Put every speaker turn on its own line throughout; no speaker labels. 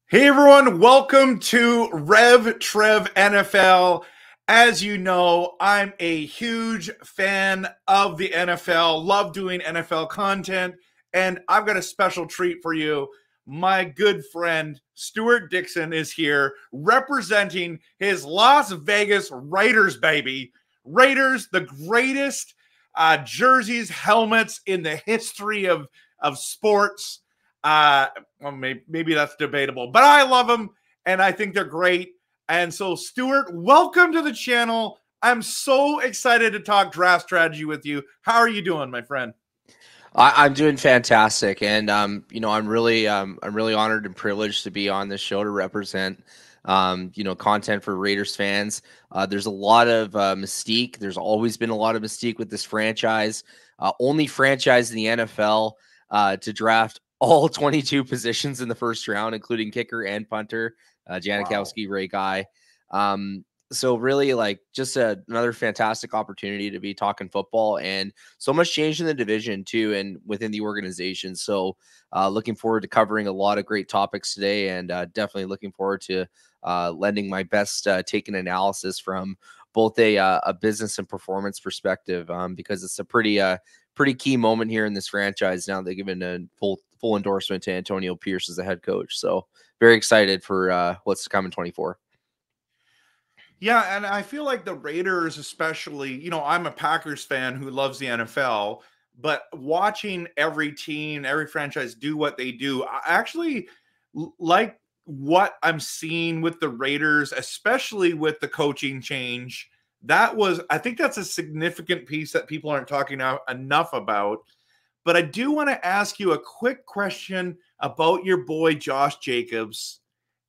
Hey everyone, welcome to Rev Trev NFL. As you know, I'm a huge fan of the NFL, love doing NFL content, and I've got a special treat for you. My good friend Stuart Dixon is here representing his Las Vegas Raiders, baby. Raiders, the greatest jerseys, helmets in the history of sports. Well, maybe that's debatable, but I love them and I think they're great. And so, Stuart, welcome to the channel. I'm so excited to talk draft strategy with you. How are you doing, my friend?
I'm doing fantastic, and I'm really honored and privileged to be on this show to represent content for Raiders fans. There's a lot of mystique. There's always been a lot of mystique with this franchise. Only franchise in the NFL to draft all 22 positions in the first round, including kicker and punter. Janikowski, Ray Guy. So really, like, just another fantastic opportunity to be talking football, and so much change in the division too, and within the organization. So looking forward to covering a lot of great topics today, and definitely looking forward to lending my best take and analysis from both a business and performance perspective, because it's a pretty key moment here in this franchise. Now they've given a full endorsement to Antonio Pierce as the head coach. So very excited for what's to come in 24.
Yeah, and I feel like the Raiders, especially, I'm a Packers fan who loves the NFL, but watching every team, every franchise do what they do, I actually like what I'm seeing with the Raiders, especially with the coaching change. I think that's a significant piece that people aren't talking enough about. But I do want to ask you a quick question about your boy, Josh Jacobs.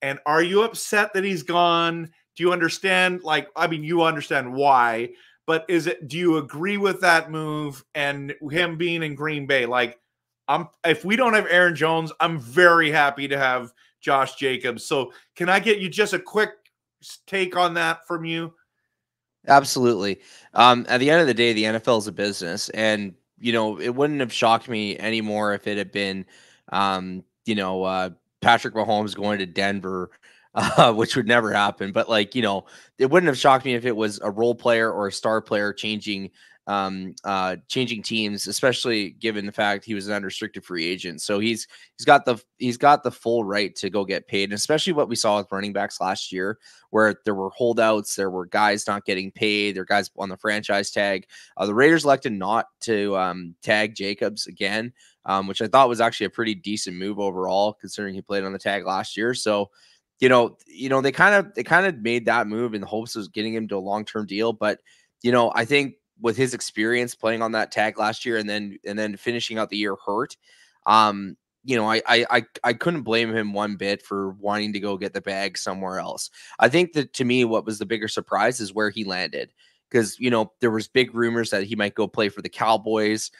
And are you upset that he's gone? Do you understand? You understand why, but do you agree with that move and him being in Green Bay? If we don't have Aaron Jones, I'm very happy to have Josh Jacobs. So can I get you just a quick take on that from you?
Absolutely. At the end of the day, the NFL is a business, and it wouldn't have shocked me anymore if it had been, Patrick Mahomes going to Denver, which would never happen. But it wouldn't have shocked me if it was a role player or a star player changing teams, especially given the fact he was an unrestricted free agent. So he's got the full right to go get paid, and especially what we saw with running backs last year, where there were holdouts, there were guys not getting paid, there were guys on the franchise tag. The Raiders elected not to tag Jacobs again, which I thought was actually a pretty decent move overall, considering he played on the tag last year. So they kind of made that move in the hopes of getting him to a long-term deal. But I think with his experience playing on that tag last year and then finishing out the year hurt, I couldn't blame him one bit for wanting to go get the bag somewhere else. I think that, to me, what was the bigger surprise is where he landed, because there was big rumors that he might go play for the Cowboys,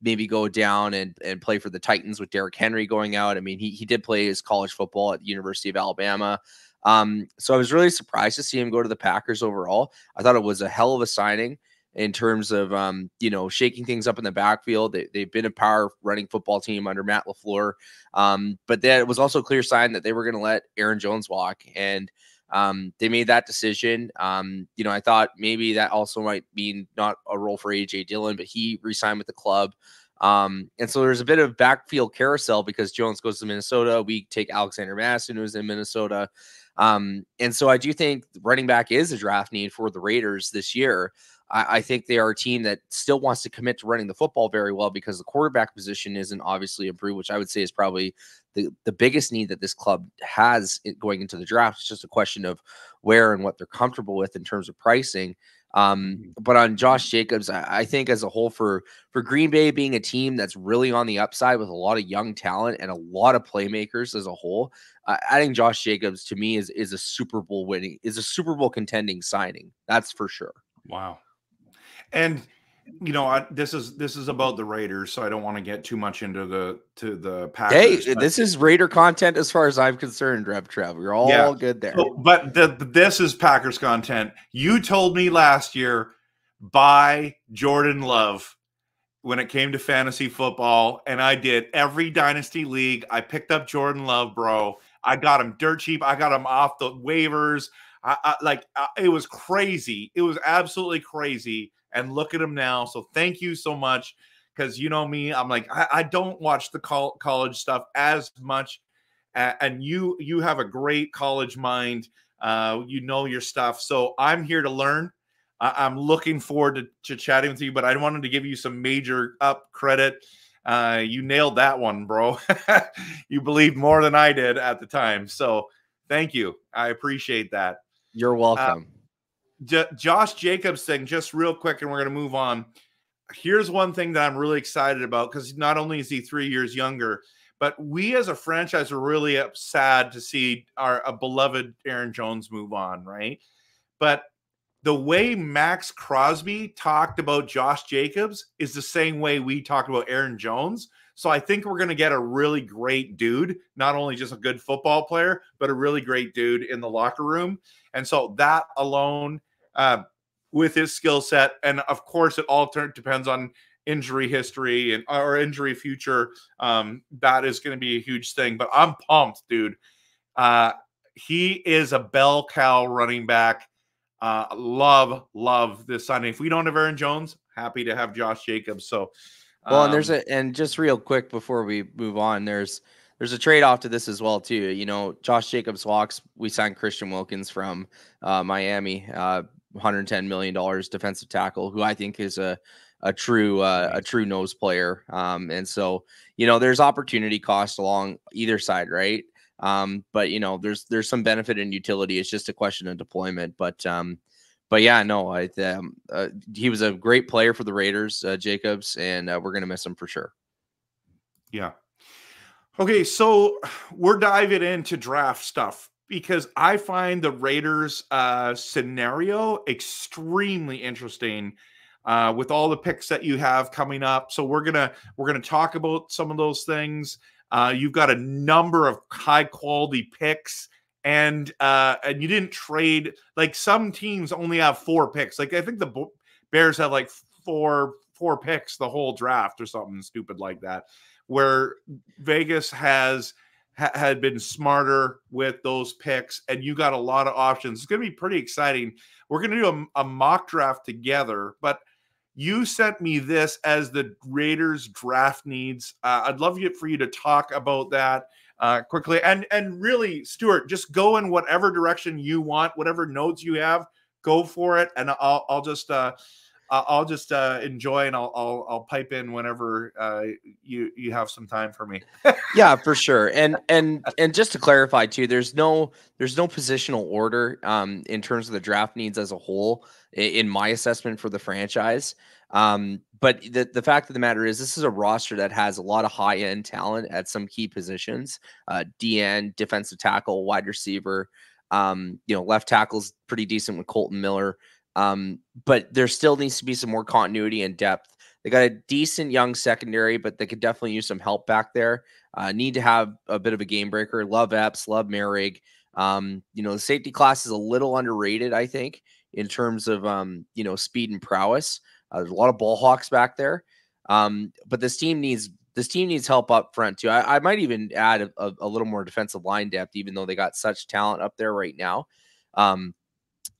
maybe go down and play for the Titans with Derrick Henry going out. I mean, he did play his college football at the University of Alabama. So I was really surprised to see him go to the Packers overall. I thought it was a hell of a signing in terms of, shaking things up in the backfield. They've been a power running football team under Matt LaFleur. But that was also a clear sign that they were going to let Aaron Jones walk. And they made that decision. I thought maybe that also might mean not a role for A.J. Dillon, but he re-signed with the club. And so there's a bit of backfield carousel because Jones goes to Minnesota. We take Alexander Madison, who's in Minnesota. And so I do think running back is a draft need for the Raiders this year. I think they are a team that still wants to commit to running the football very well because the quarterback position isn't obviously improved, which I would say is probably the biggest need that this club has going into the draft. It's just a question of where and what they're comfortable with in terms of pricing. But on Josh Jacobs, I think as a whole for Green Bay being a team that's really on the upside with a lot of young talent and a lot of playmakers as a whole, adding Josh Jacobs to me is a Super Bowl contending signing. That's for sure.
Wow. And this is about the Raiders, so I don't want to get too much into the Packers.
Hey, this is Raider content as far as I'm concerned, Trev. We're all good there.
So, but this is Packers content. You told me last year, buy Jordan Love when it came to fantasy football, and I did. Every dynasty league, I picked up Jordan Love, bro. I got him dirt cheap. I got him off the waivers. It was crazy. It was absolutely crazy. And look at him now. So thank you so much. Because you know me, I'm like, I don't watch the college stuff as much. And you have a great college mind. You know your stuff. So I'm here to learn. I'm looking forward to chatting with you, but I wanted to give you some major up credit. You nailed that one, bro. You believed more than I did at the time. So thank you. I appreciate that.
You're welcome.
Josh Jacobs thing, just real quick, and we're going to move on. Here's one thing that I'm really excited about, because not only is he 3 years younger, but we as a franchise are really sad to see a beloved Aaron Jones move on, right? But the way Max Crosby talked about Josh Jacobs is the same way we talked about Aaron Jones. So I think we're going to get a really great dude, not only just a good football player, but a really great dude in the locker room. And so that alone, with his skill set, and of course it all depends on injury history and or injury future, that is going to be a huge thing. But I'm pumped, dude. He is a bell cow running back. Love this signing. If we don't have Aaron Jones, happy to have Josh Jacobs. So
well, and just real quick before we move on, there's a trade-off to this as well too. You know, Josh Jacobs walks. We signed Christian Wilkins from Miami, $110 million defensive tackle, who I think is a true nose player. And so, there's opportunity cost along either side, right? But there's some benefit in utility. It's just a question of deployment. But yeah, no, he was a great player for the Raiders, Jacobs, and we're gonna miss him for sure.
Yeah. Okay, so we're diving into draft stuff because I find the Raiders scenario extremely interesting with all the picks that you have coming up. So we're gonna talk about some of those things. You've got a number of high quality picks, and you didn't trade. Like some teams only have 4 picks. Like I think the Bears have like four picks the whole draft or something stupid like that, where Vegas had been smarter with those picks, and you got a lot of options. It's going to be pretty exciting. We're going to do a mock draft together, but you sent me this as the Raiders draft needs. I'd love for you to talk about that quickly. And really, Stuart, just go in whatever direction you want, whatever notes you have, go for it. And I'll just enjoy, and I'll pipe in whenever you have some time for me.
Yeah, for sure. And just to clarify too, there's no positional order in terms of the draft needs as a whole in my assessment for the franchise. But the fact of the matter is, this is a roster that has a lot of high end talent at some key positions: DN, defensive tackle, wide receiver. Left tackle's pretty decent with Colton Miller. But there still needs to be some more continuity and depth. They got a decent young secondary, but they could definitely use some help back there. Need to have a bit of a game breaker. Love Epps, love Merrig. The safety class is a little underrated, I think, in terms of speed and prowess. There's a lot of ball hawks back there. But this team needs help up front too. I might even add a little more defensive line depth, even though they got such talent up there right now.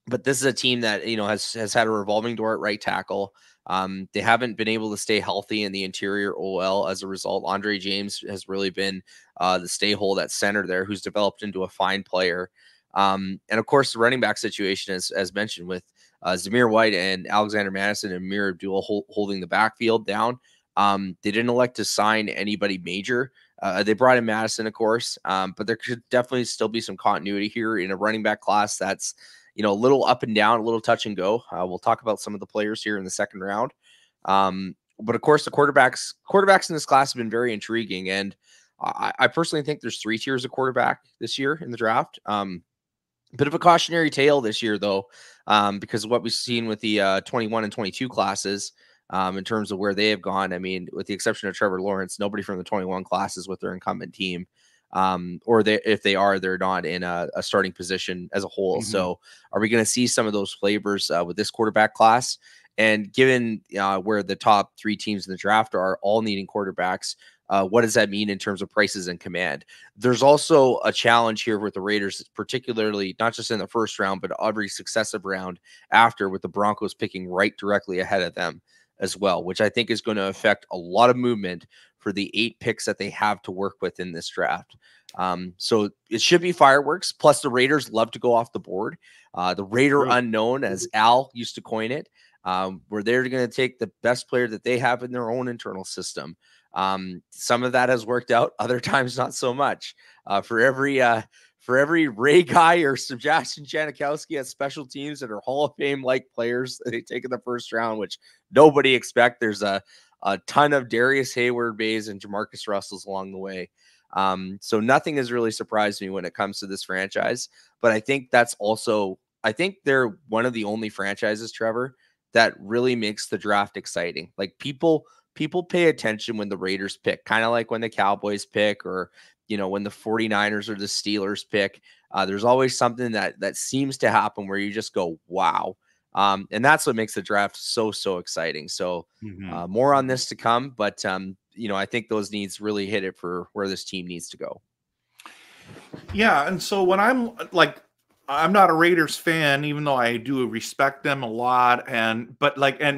But this is a team that has had a revolving door at right tackle. They haven't been able to stay healthy in the interior OL as a result. Andre James has really been the stay hold at center there, who's developed into a fine player. And of course, the running back situation, as mentioned, with Zamir White and Alexander Madison and Amir Abdul holding the backfield down. They didn't elect to sign anybody major. They brought in Madison, of course, but there could definitely still be some continuity here in a running back class that's, a little up and down, a little touch and go. We'll talk about some of the players here in the second round. But of course, the quarterbacks in this class have been very intriguing. And I personally think there's 3 tiers of quarterback this year in the draft. Bit of a cautionary tale this year, though, because of what we've seen with the 21 and 22 classes in terms of where they have gone. I mean, with the exception of Trevor Lawrence, nobody from the 21 classes with their incumbent team. Or if they are, they're not in a starting position as a whole. Mm-hmm. So are we going to see some of those flavors with this quarterback class? And given where the top 3 teams in the draft are all needing quarterbacks, what does that mean in terms of prices and command? There's also a challenge here with the Raiders, particularly not just in the first round, but every successive round after, with the Broncos picking right directly ahead of them as well, which I think is going to affect a lot of movement for the 8 picks that they have to work with in this draft. So it should be fireworks. Plus, the Raiders love to go off the board. The Raider unknown, as Al used to coin it, where they're going to take the best player that they have in their own internal system. Some of that has worked out, other times not so much. For every Ray Guy or Sebastian Janikowski at special teams that are Hall of Fame like players that they take in the first round, which nobody expect, there's a ton of Darius Hayward Bays and Jamarcus Russells along the way. So nothing has really surprised me when it comes to this franchise. But I think I think they're one of the only franchises, Trevor, that really makes the draft exciting. Like people pay attention when the Raiders pick, kind of like when the Cowboys pick, or when the 49ers or the Steelers pick. There's always something that seems to happen where you just go, wow. And that's what makes the draft so exciting. So more on this to come, but I think those needs really hit it for where this team needs to go.
Yeah, and so when I'm not a Raiders fan, even though I do respect them a lot, and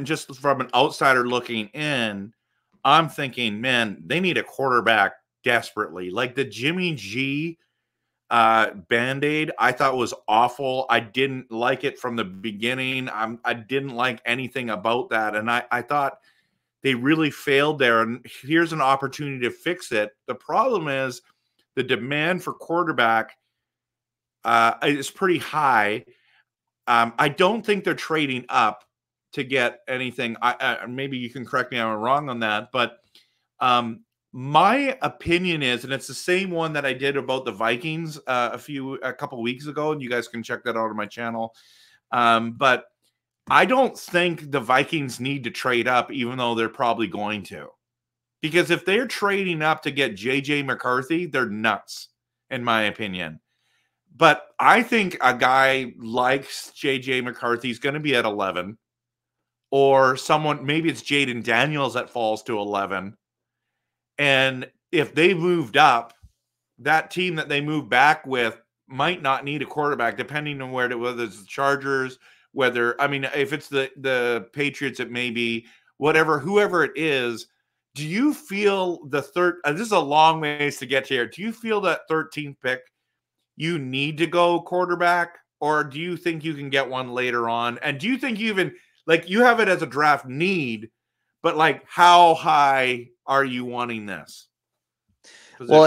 just from an outsider looking in, I'm thinking, man, they need a quarterback desperately. Like the Jimmy G Band-Aid, I thought was awful. I didn't like it from the beginning. I didn't like anything about that, and I thought they really failed there. And here's an opportunity to fix it. The problem is the demand for quarterback is pretty high. I don't think they're trading up to get anything. Maybe you can correct me if I'm wrong on that, but my opinion is, and it's the same one that I did about the Vikings a couple weeks ago, and you guys can check that out on my channel. But I don't think the Vikings need to trade up, even though they're probably going to. Because if they're trading up to get JJ McCarthy, they're nuts, in my opinion. But I think a guy like JJ McCarthy is going to be at 11. Or someone, maybe it's Jaden Daniels that falls to 11. And if they moved up, that team that they moved back with might not need a quarterback, depending on whether it's the Chargers, if it's the Patriots, it may be whoever it is. Do you feel this is a long ways to get here. Do you feel that 13th pick, you need to go quarterback, or do you think you can get one later on? And do you think you even, you have it as a draft need, but how high are you wanting this?
Well,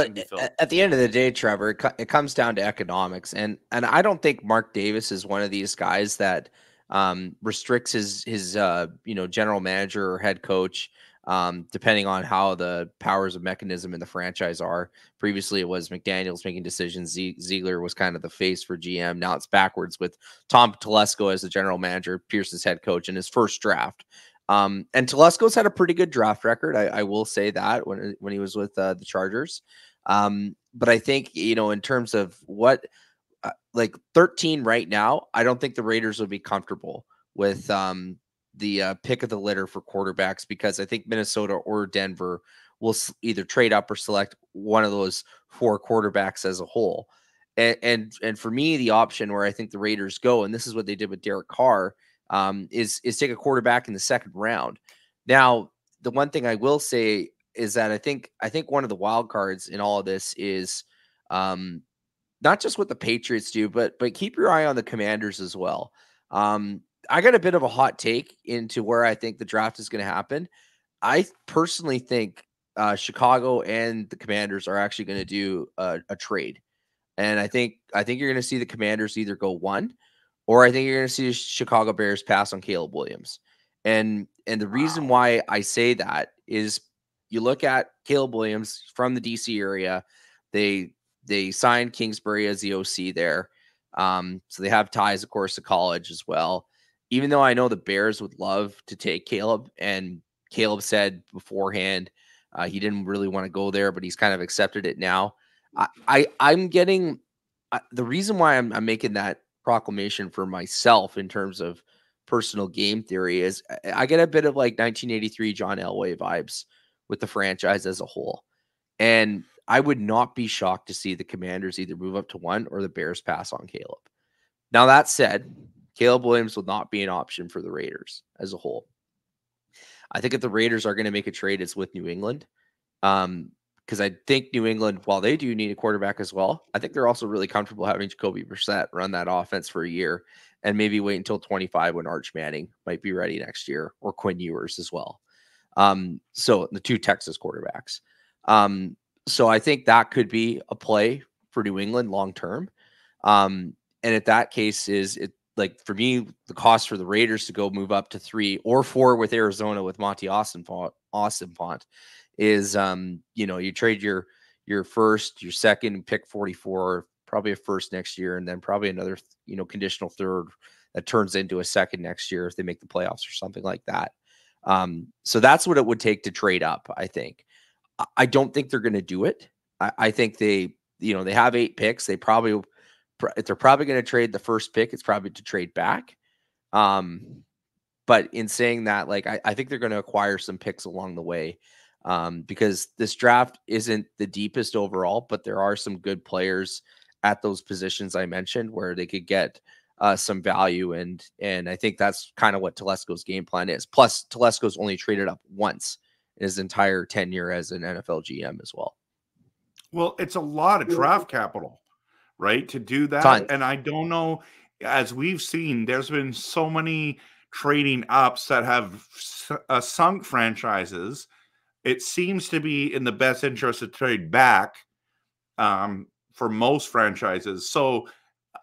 at the end of the day, Trevor, it comes down to economics, and I don't think Mark Davis is one of these guys that restricts his general manager or head coach, depending on how the powers of mechanism in the franchise are. Previously, it was McDaniels making decisions. Ziegler was kind of the face for GM. Now it's backwards with Tom Telesco as the general manager, Pierce's head coach in his first draft. And Telesco's had a pretty good draft record. I will say that when he was with the Chargers. But I think, in terms of what, 13 right now, I don't think the Raiders would be comfortable with the pick of the litter for quarterbacks, because I think Minnesota or Denver will either trade up or select one of those 4 quarterbacks as a whole. And for me, the option where I think the Raiders go, and this is what they did with Derek Carr, is take a quarterback in the second round. Now, the one thing I will say is that I think one of the wild cards in all of this is not just what the Patriots do, but keep your eye on the Commanders as well. I got a bit of a hot take into where I think the draft is going to happen. I personally think Chicago and the Commanders are actually going to do a trade, and I think you're going to see the Commanders either go one, or I think you're going to see the Chicago Bears pass on Caleb Williams. And the reason
Wow.
why I say that is you look at Caleb Williams from the DC area. They signed Kingsbury as the OC there. So they have ties, of course, to college as well. Even though I know the Bears would love to take Caleb, and Caleb said beforehand he didn't really want to go there, but he's kind of accepted it now. I'm getting the reason why I'm making that proclamation for myself in terms of personal game theory is I get a bit of like 1983 John Elway vibes with the franchise as a whole. And I would not be shocked to see the Commanders either move up to one or the Bears pass on Caleb. Now, that said, Caleb Williams will not be an option for the Raiders as a whole. I think if the Raiders are going to make a trade, it's with New England. Because I think New England, while they do need a quarterback as well, I think they're also really comfortable having Jacoby Brissett run that offense for a year and maybe wait until 25 when Arch Manning might be ready next year, or Quinn Ewers as well. So the two Texas quarterbacks. So I think that could be a play for New England long term. And at that case, is it like for me, the cost for the Raiders to go move up to 3 or 4 with Arizona with Monty Austin is you trade your first, your second, pick 44, probably a first next year, and then probably another conditional third that turns into a second next year if they make the playoffs or something like that. So that's what it would take to trade up, I think. I don't think they're going to do it. I think they have 8 picks. If they're probably going to trade the first pick, it's probably to trade back. But in saying that, like, I think they're going to acquire some picks along the way, because this draft isn't the deepest overall, but there are some good players at those positions I mentioned where they could get some value. And I think that's kind of what Telesco's game plan is. Plus, Telesco's only traded up once in his entire tenure as an NFL GM as well.
Well, it's a lot of draft capital, right, to do that.
Ton.
And I don't know, as we've seen, there's been so many trading ups that have sunk franchises. It seems to be in the best interest to trade back for most franchises. So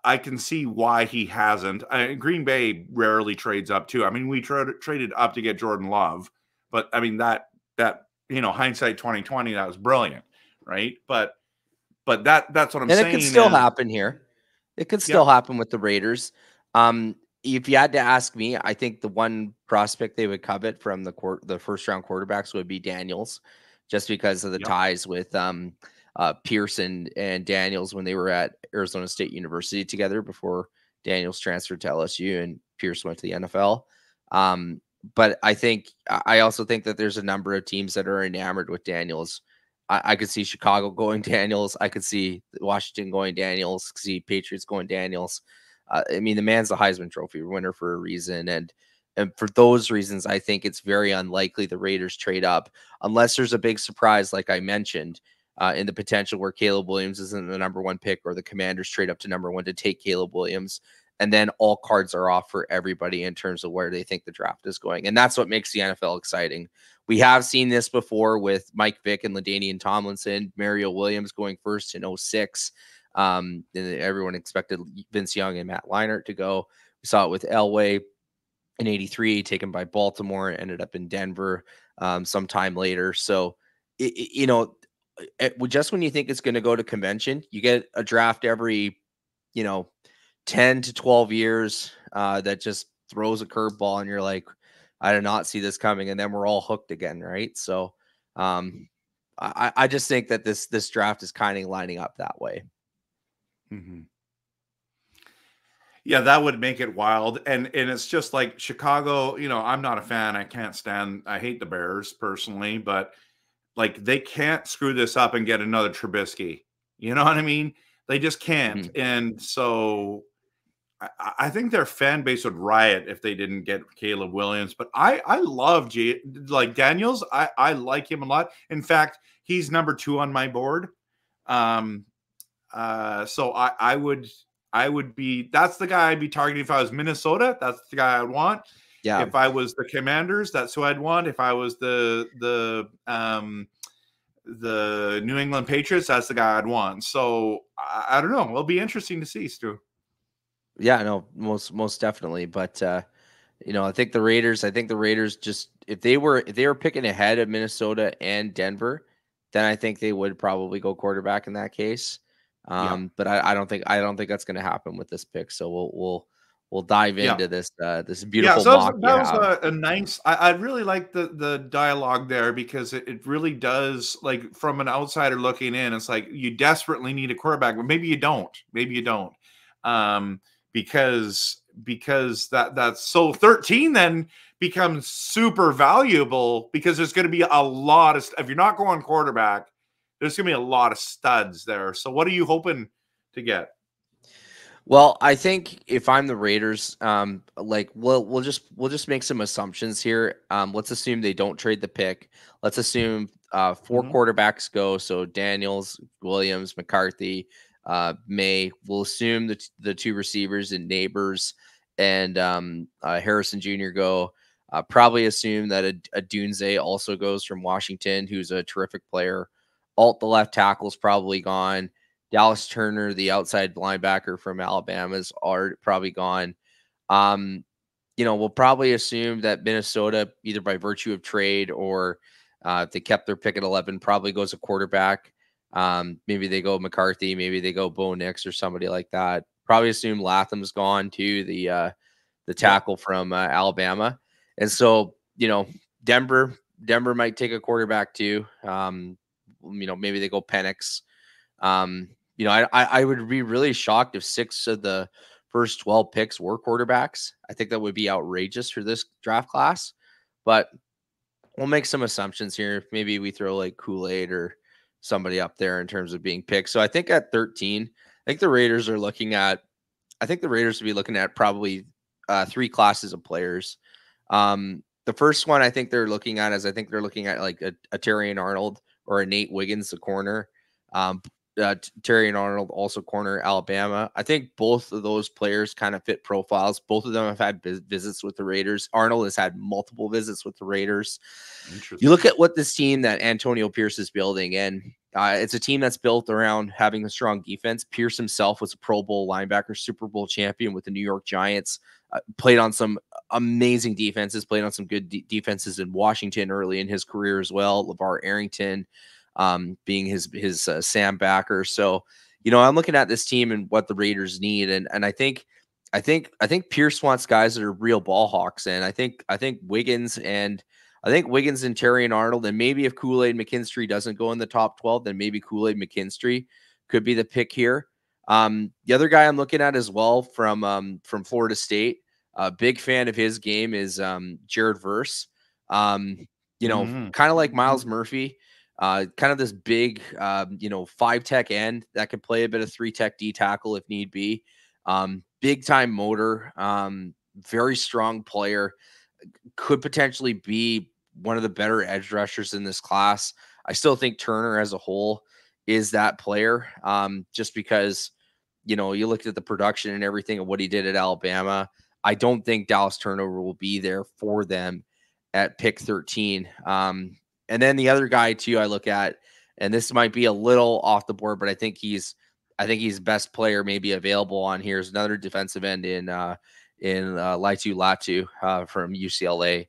I can see why he hasn't. Green Bay rarely trades up too. I mean, we traded up to get Jordan Love, but I mean that hindsight 2020, that was brilliant, right? But that's what I'm saying.
And it could still happen here. It could still happen with the Raiders. If you had to ask me, I think the one prospect they would covet from the first round quarterbacks would be Daniels, just because of the ties with Pearson and Daniels when they were at Arizona State University together before Daniels transferred to LSU and Pierce went to the NFL. But I also think that there's a number of teams that are enamored with Daniels. I could see Chicago going Daniels. I could see Washington going Daniels. Could see Patriots going Daniels. I mean, the man's a Heisman Trophy winner for a reason. And for those reasons, I think it's very unlikely the Raiders trade up unless there's a big surprise, like I mentioned, in the potential where Caleb Williams isn't the number 1 pick or the Commanders trade up to number 1 to take Caleb Williams. And then all cards are off for everybody in terms of where they think the draft is going. And that's what makes the NFL exciting. We have seen this before with Mike Vick and LaDainian Tomlinson, Mario Williams going first in 2006. And everyone expected Vince Young and Matt Leinart to go. We saw it with Elway in 83, taken by Baltimore, ended up in Denver sometime later. So, just when you think it's going to go to convention, you get a draft every, 10 to 12 years that just throws a curveball and you're like, I did not see this coming. And then we're all hooked again. Right. So I just think that this draft is kind of lining up that way.
Mm-hmm. Yeah, that would make it wild. And it's just like Chicago, I'm not a fan. I hate the Bears personally, but like they can't screw this up and get another Trubisky. You know what I mean? They just can't.
Mm-hmm.
And so I think their fan base would riot if they didn't get Caleb Williams. But I love Daniels. I like him a lot. In fact, he's number 2 on my board. So I that's the guy I'd be targeting if I was Minnesota. That's the guy I'd want.
Yeah.
If I was the Commanders, that's who I'd want. If I was the New England Patriots, that's the guy I'd want. So I don't know. It'll be interesting to see, Stu.
Yeah, no, most definitely. But I think the Raiders just if they were picking ahead of Minnesota and Denver, then I think they would probably go quarterback in that case.
Yeah.
But I don't think that's going to happen with this pick. So we'll dive into this this
Yeah,
beautiful
so
mock
that
you
was
have.
a nice. I really like the dialogue there because it really does, like, from an outsider looking in, it's like you desperately need a quarterback, but maybe you don't. Maybe you don't, because that's so 13 then becomes super valuable because there's going to be a lot of, if you're not going quarterback, there's going to be a lot of studs there. So what are you hoping to get?
Well, I think if I'm the Raiders, like we'll just make some assumptions here. Let's assume they don't trade the pick. Let's assume 4 quarterbacks go. So Daniels, Williams, McCarthy, May. We'll assume the 2 receivers and Neighbors and Harrison Jr. go. Probably assume that a Dunze also goes from Washington, who's a terrific player. Alt, the left tackle, is probably gone. Dallas Turner, the outside linebacker from Alabama, is probably gone. We'll probably assume that Minnesota, either by virtue of trade or if they kept their pick at 11, probably goes a quarterback. Maybe they go McCarthy, maybe they go Bo Nix or somebody like that. Probably assume Latham's gone too, the tackle from Alabama. And so, Denver might take a quarterback too. Maybe they go Penix. I would be really shocked if 6 of the first 12 picks were quarterbacks. I think that would be outrageous for this draft class, but we'll make some assumptions here. Maybe we throw like Kool-Aid or somebody up there in terms of being picked. So I think at 13, I think the Raiders would be looking at probably 3 classes of players. The first one I think they're looking at like a Terrion Arnold or a Nate Wiggins, the corner. Terrion Arnold, also corner, Alabama. I think both of those players kind of fit profiles. Both of them have had visits with the Raiders. Arnold has had multiple visits with the Raiders. You look at what this team that Antonio Pierce is building, and it's a team that's built around having a strong defense. Pierce himself was a Pro Bowl linebacker, Super Bowl champion with the New York Giants, played on some amazing defenses, played on some good defenses in Washington early in his career as well. LeVar Arrington, being his Sam backer. So, I'm looking at this team and what the Raiders need. And I think Pierce wants guys that are real ball hawks. And I think Wiggins and Terrion Arnold, and maybe if Kool-Aid McKinstry doesn't go in the top 12, then maybe Kool-Aid McKinstry could be the pick here. The other guy I'm looking at as well from Florida State, big fan of his game, is Jared Verse. Kind of like Miles Murphy. Kind of this big, 5-tech end that could play a bit of 3-tech D tackle if need be. Big time motor, very strong player, could potentially be one of the better edge rushers in this class. I still think Turner as a whole is that player, just because, you looked at the production and everything of what he did at Alabama. I don't think Dallas Turner will be there for them at pick 13. And then the other guy too, I look at, and this might be a little off the board, but I think he's best player maybe available on here, is another defensive end in Laitu Latu from UCLA.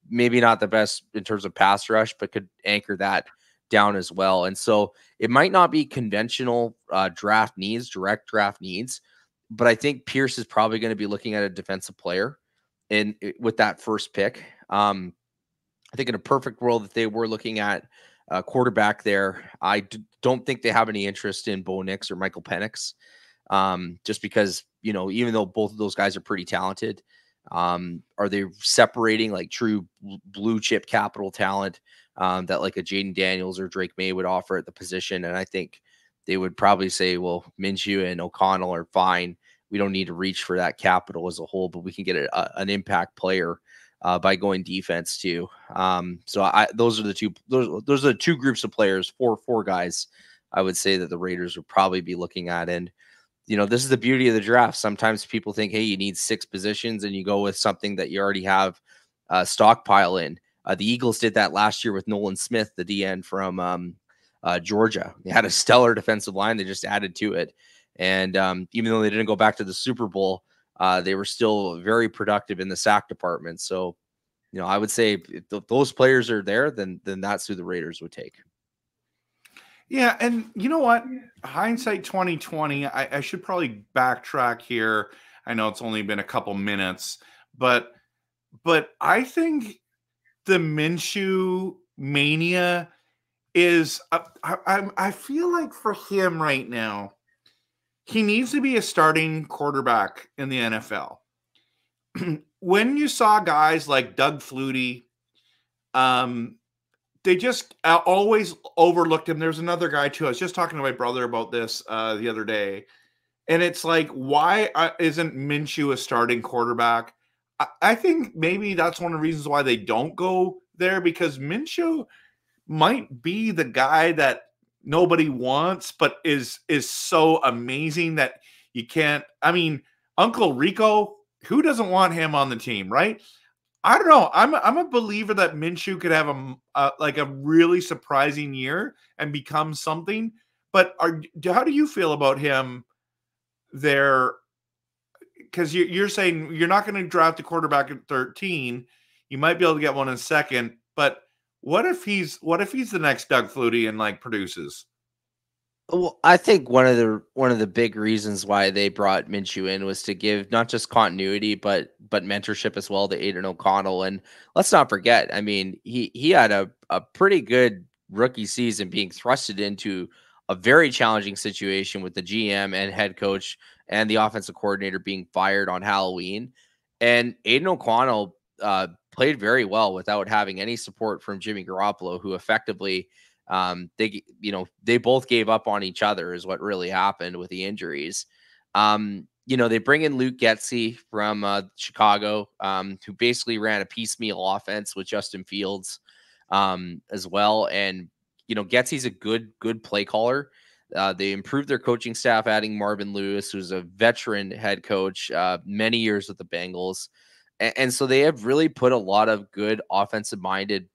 Maybe not the best in terms of pass rush, but could anchor that down as well. And so it might not be conventional direct draft needs, but I think Pierce is probably going to be looking at a defensive player with that first pick. I think in a perfect world that they were looking at a quarterback there, I don't think they have any interest in Bo Nix or Michael Penix, just because, even though both of those guys are pretty talented, are they separating like true blue chip capital talent that like a Jaden Daniels or Drake May would offer at the position? And I think they would probably say, well, Minshew and O'Connell are fine. We don't need to reach for that capital as a whole, but we can get an impact player by going defense too. So those are the two groups of players, four guys I would say that the Raiders would probably be looking at. And this is the beauty of the draft. Sometimes people think, hey, you need 6 positions, and you go with something that you already have stockpile in. The Eagles did that last year with Nolan Smith, the DN from Georgia. They had a stellar defensive line. They just added to it. And even though they didn't go back to the Super Bowl, they were still very productive in the sack department. So, I would say if those players are there, then that's who the Raiders would take.
Yeah, and you know what? Hindsight 2020, I should probably backtrack here. I know it's only been a couple minutes, but I think the Minshew mania is I feel like for him right now, he needs to be a starting quarterback in the NFL. When you saw guys like Doug Flutie, they just always overlooked him. There's another guy too. I was just talking to my brother about this the other day, and it's like, why isn't Minshew a starting quarterback? I think maybe that's one of the reasons why they don't go there, because Minshew might be the guy that nobody wants, but is so amazing that you can't. I mean, Uncle Rico, who doesn't want him on the team, right? I don't know. I'm a believer that Minshew could have a really surprising year and become something. But how do you feel about him there? Because you're saying you're not going to draft a quarterback at 13. You might be able to get one in second, but what if he's the next Doug Flutie and produces?
Well, I think one of the big reasons why they brought Minshew in was to give not just continuity, but mentorship as well to Aidan O'Connell. And let's not forget, I mean, he had a pretty good rookie season, being thrusted into a very challenging situation with the GM and head coach and the offensive coordinator being fired on Halloween. And Aidan O'Connell played very well without having any support from Jimmy Garoppolo, who effectively they both gave up on each other is what really happened with the injuries. They bring in Luke Getsy from Chicago, who basically ran a piecemeal offense with Justin Fields as well. And, Getsy's a good play caller. They improved their coaching staff, adding Marvin Lewis, who's a veteran head coach, many years with the Bengals. And so they have really put a lot of good offensive minded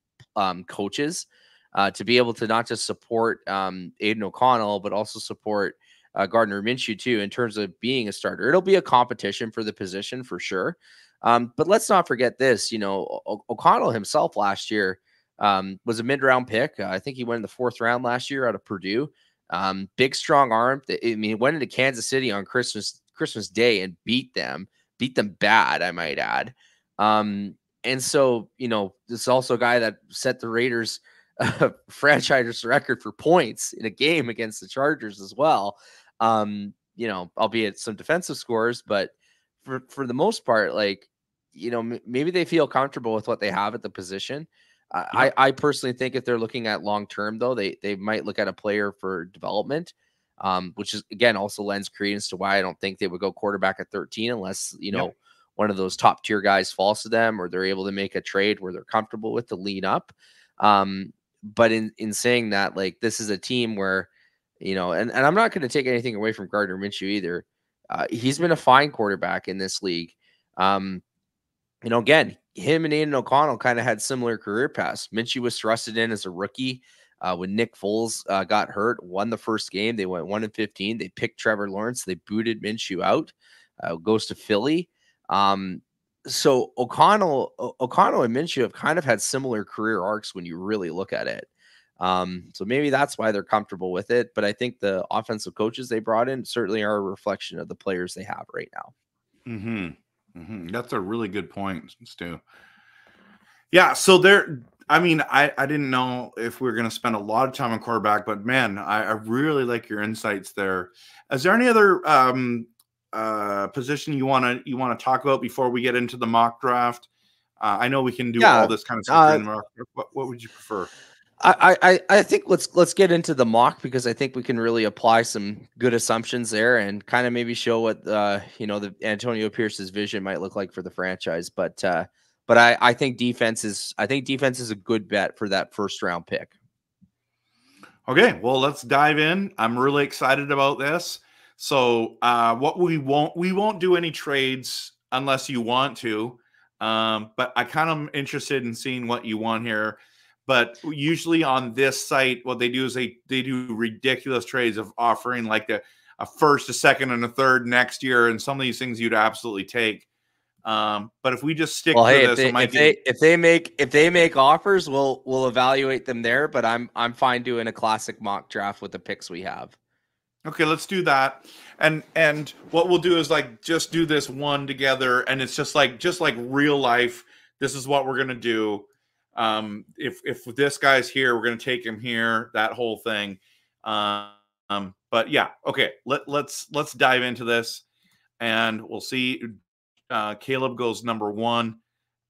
coaches to be able to not just support Aidan O'Connell, but also support Gardner Minshew too, in terms of being a starter. It'll be a competition for the position for sure. But let's not forget this, O'Connell himself last year was a mid-round pick. I think he went in the 4th round last year out of Purdue. Big, strong arm. He went into Kansas City on Christmas Day and beat them bad, I might add. And so, this is also a guy that set the Raiders franchise record for points in a game against the Chargers as well. Albeit some defensive scores, but for the most part, maybe they feel comfortable with what they have at the position. I personally think if they're looking at long term, though, they might look at a player for development, which is again also lends credence to why I don't think they would go quarterback at 13 unless one of those top tier guys falls to them, or they're able to make a trade where they're comfortable with to lean up. But in saying that, this is a team where, and I'm not going to take anything away from Gardner Minshew either. He's been a fine quarterback in this league. Again, him and Aidan O'Connell kind of had similar career paths. Minshew was thrusted in as a rookie when Nick Foles got hurt, won the first game. They went 1-15. They picked Trevor Lawrence. They booted Minshew out, goes to Philly. So O'Connell and Minshew have kind of had similar career arcs when you really look at it. So maybe that's why they're comfortable with it. But I think the offensive coaches they brought in certainly are a reflection of the players they have right now.
That's a really good point, Stu. Yeah. So I didn't know if we were going to spend a lot of time on quarterback, but man, I really like your insights there. Is there any other position you want to talk about before we get into the mock draft? I know we can do all this kind of stuff in the mock draft. What would you prefer?
I think let's get into the mock, because I think we can really apply some good assumptions there and kind of maybe show what the Antonio Pierce's vision might look like for the franchise. But I think defense is a good bet for that 1st round pick.
Okay, well, let's dive in. I'm really excited about this. So what we won't do any trades unless you want to. But I kind of am interested in seeing what you want here. But usually on this site, what they do is they do ridiculous trades of offering like a first, a second, and a third next year, and some of these things you'd absolutely take. But if we just stick
Well,
to
hey,
this,
if they make offers, we'll evaluate them there. But I'm fine doing a classic mock draft with the picks we have.
Okay, let's do that. And what we'll do is like just do this one together, and it's just like real life. This is what we're gonna do. If this guy's here, we're gonna take him here. That whole thing. But yeah, okay. Let's dive into this, and we'll see. Caleb goes number one.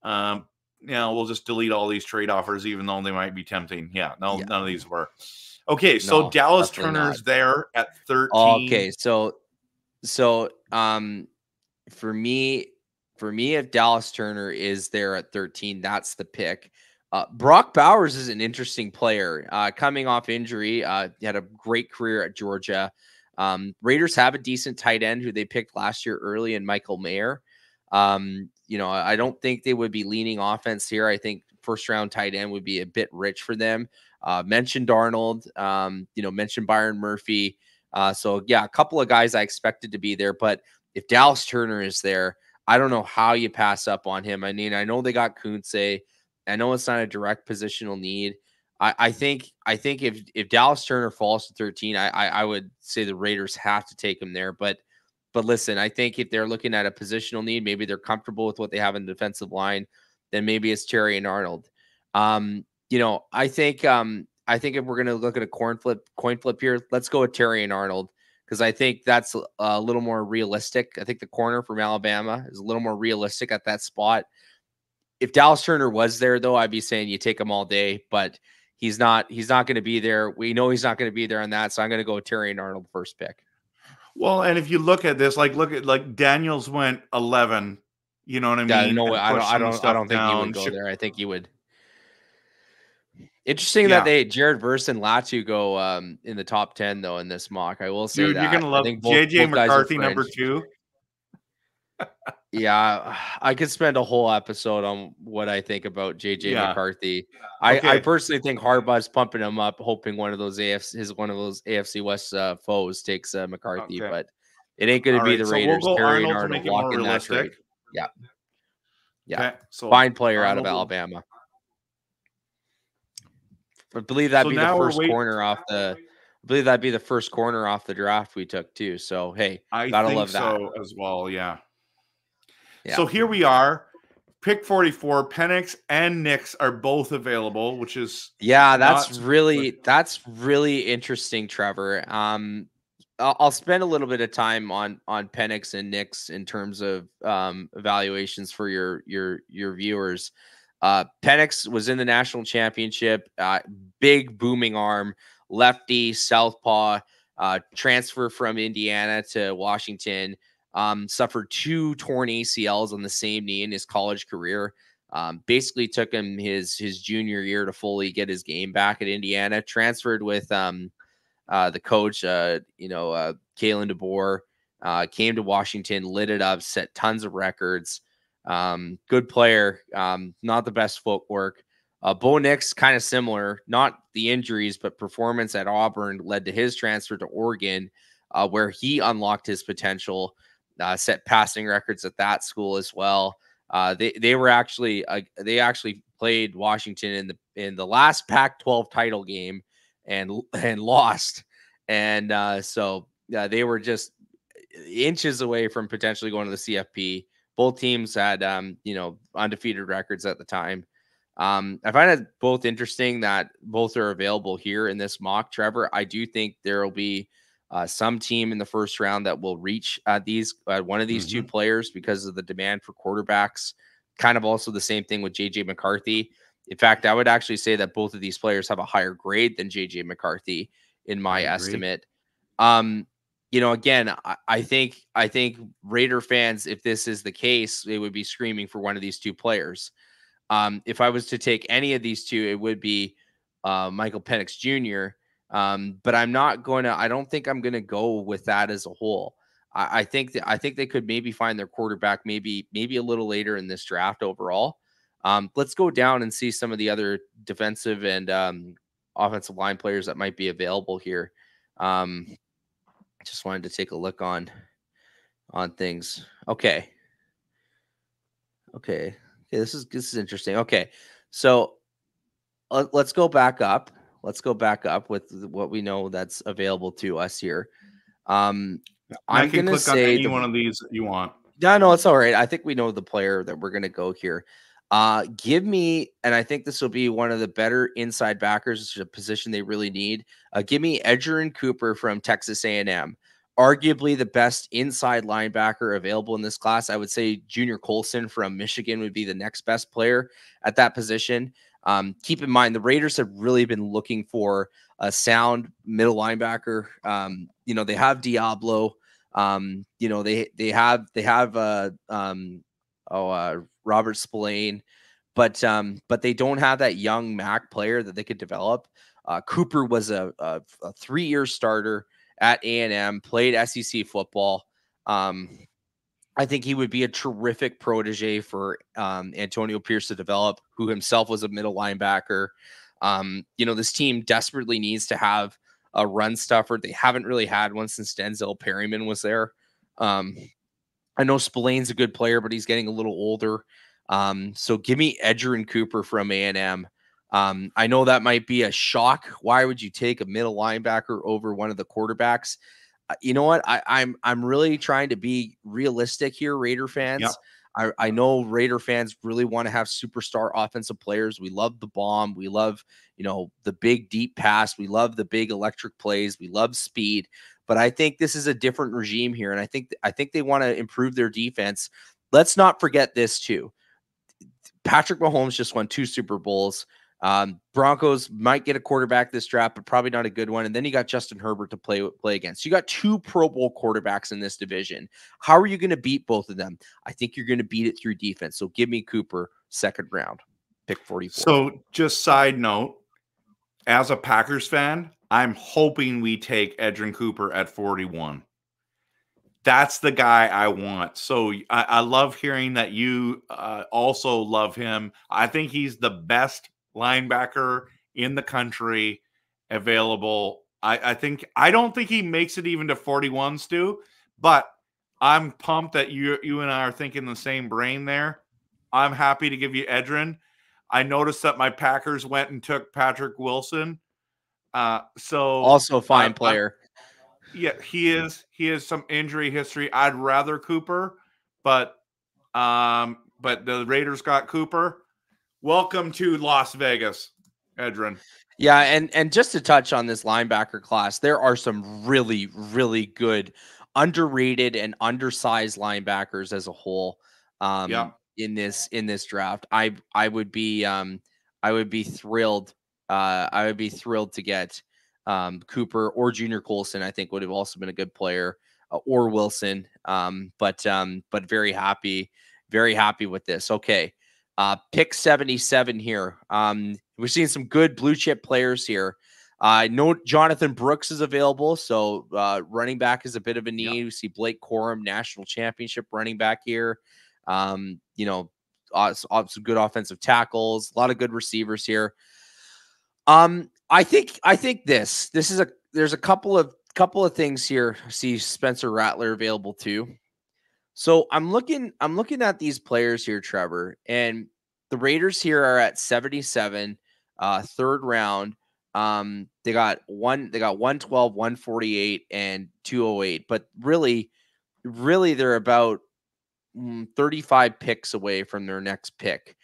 We'll just delete all these trade offers, even though they might be tempting. Yeah, none of these were. Okay, so
No,
Dallas
definitely
Turner's
not.
there at 13.
Okay, so for me, if Dallas Turner is there at 13, that's the pick. Brock Bowers is an interesting player. Coming off injury, he had a great career at Georgia. Raiders have a decent tight end who they picked last year early in Michael Mayer. I don't think they would be leaning offense here. I think first round tight end would be a bit rich for them. Mentioned Darnold, mentioned Byron Murphy. So yeah, a couple of guys I expected to be there, but if Dallas Turner is there, I don't know how you pass up on him. I mean, I know they got Kuntze. I know it's not a direct positional need. I think if Dallas Turner falls to 13, I would say the Raiders have to take him there. But listen, I think if they're looking at a positional need, maybe they're comfortable with what they have in the defensive line, then maybe it's Terry and Arnold. I think if we're gonna look at a coin flip here, let's go with Terry and Arnold because I think that's a little more realistic. I think the corner from Alabama is a little more realistic at that spot. If Dallas Turner was there, though, I'd be saying you take him all day, but he's not. He's not going to be there. We know he's not going to be there on that, so I'm going to go with Terry and Arnold first pick.
Well, and if you look at this, look at Daniels went 11. You know what I mean?
No, I don't think he would go there. I think he would. Interesting that Jared Verse and Latu go in the top 10 though in this mock. I will say
dude,
that.
You're gonna love JJ McCarthy number 2.
Yeah, I could spend a whole episode on what I think about JJ McCarthy. I personally think Harbaugh's pumping him up, hoping one of those AFC West foes takes McCarthy, but it ain't going to be the Raiders.
So we'll go
Terry
Arnold to make it more realistic.
Yeah.
Okay, so
fine player out of Alabama. I believe that'd be the first corner off the. I believe that'd be the first corner off the draft we took too. So hey, gotta love that
as well. Yeah. So here we are, pick 44. Penix and Nix are both available, which is
that's really interesting, Trevor. I'll spend a little bit of time on Penix and Nix in terms of evaluations for your viewers. Penix was in the national championship, big booming arm, lefty, southpaw, transfer from Indiana to Washington, suffered 2 torn ACLs on the same knee in his college career. Basically took him his junior year to fully get his game back at Indiana, transferred with the coach, Kalen DeBoer, came to Washington, lit it up, set tons of records. Good player, not the best footwork. Bo Nix, kind of similar, not the injuries, but performance at Auburn led to his transfer to Oregon, where he unlocked his potential, set passing records at that school as well. They actually played Washington in the last Pac-12 title game and lost, and so they were just inches away from potentially going to the CFP. Both teams had, undefeated records at the time. I find it both interesting that both are available here in this mock, Trevor. I do think there will be some team in the first round that will reach one of these 2 players because of the demand for quarterbacks. Kind of also the same thing with JJ McCarthy. In fact, I would actually say that both of these players have a higher grade than JJ McCarthy in my estimate. Again, I think Raider fans, if this is the case, they would be screaming for one of these 2 players. If I was to take any of these 2, it would be Michael Penix Jr. But I don't think I'm going to go with that as a whole. I think they could maybe find their quarterback maybe a little later in this draft overall. Let's go down and see some of the other defensive and offensive line players that might be available here. Just wanted to take a look on things. Okay. This is interesting. Okay, so let's go back up. Let's go back up with what we know that's available to us here. I'm
I can
gonna
click on
say
any one of these that you want.
no, it's all right. I think we know the player that we're gonna go here. Give me, and I think this will be one of the better inside backers, which is a position they really need. Give me Edgerrin Cooper from Texas A&M. Arguably the best inside linebacker available in this class. I would say Junior Colson from Michigan would be the next best player at that position. Keep in mind, the Raiders have really been looking for a sound middle linebacker. They have Diablo. They have Robert Spillane, but they don't have that young Mac player that they could develop. Cooper was a 3-year starter at A&M, played SEC football. I think he would be a terrific protege for Antonio Pierce to develop, who himself was a middle linebacker. This team desperately needs to have a run stuffer. They haven't really had one since Denzel Perryman was there. I know Spillane's a good player, but he's getting a little older. So give me Edgerrin Cooper from A&M. I know that might be a shock. Why would you take a middle linebacker over one of the quarterbacks? You know what? I'm really trying to be realistic here, Raider fans.
Yep.
I know Raider fans really want to have superstar offensive players. We love the bomb. We love, the big deep pass. We love the big electric plays. We love speed. But I think this is a different regime here, and I think they want to improve their defense. Let's not forget this too. Patrick Mahomes just won 2 Super Bowls. Broncos might get a quarterback this draft, but probably not a good one. And then you got Justin Herbert to play against. You got 2 Pro Bowl quarterbacks in this division. How are you going to beat both of them? I think you're going to beat it through defense. So give me Cooper, 2nd round, pick 44.
So just side note, as a Packers fan, I'm hoping we take Edgerrin Cooper at 41. That's the guy I want. So I love hearing that you also love him. I think he's the best linebacker in the country available. I don't think he makes it even to 41, Stu, but I'm pumped that you and I are thinking the same brain there. I'm happy to give you Edgerrin. I noticed that my Packers went and took Patrick Wilson. So
also a fine player.
Yeah, he is. He has some injury history. I'd rather Cooper, but the Raiders got Cooper. Welcome to Las Vegas, Edgerrin.
Yeah, and just to touch on this linebacker class, there are some really, really good, underrated and undersized linebackers as a whole. In this draft, I would be thrilled. I would be thrilled to get Cooper or Junior Colson. I think would have also been a good player, or Wilson. But very happy with this. Okay. Pick 77 here. We're seeing some good blue chip players here. I know Jonathan Brooks is available, so running back is a bit of a need. Yep. We see Blake Corum, national championship running back here. Some good offensive tackles, a lot of good receivers here. I think this is there's a couple of things here. I see Spencer Rattler available too. So I'm looking at these players here, Trevor, and the Raiders here are at 77, 3rd round. They got 112, 148, and 208. But really they're about 35 picks away from their next pick.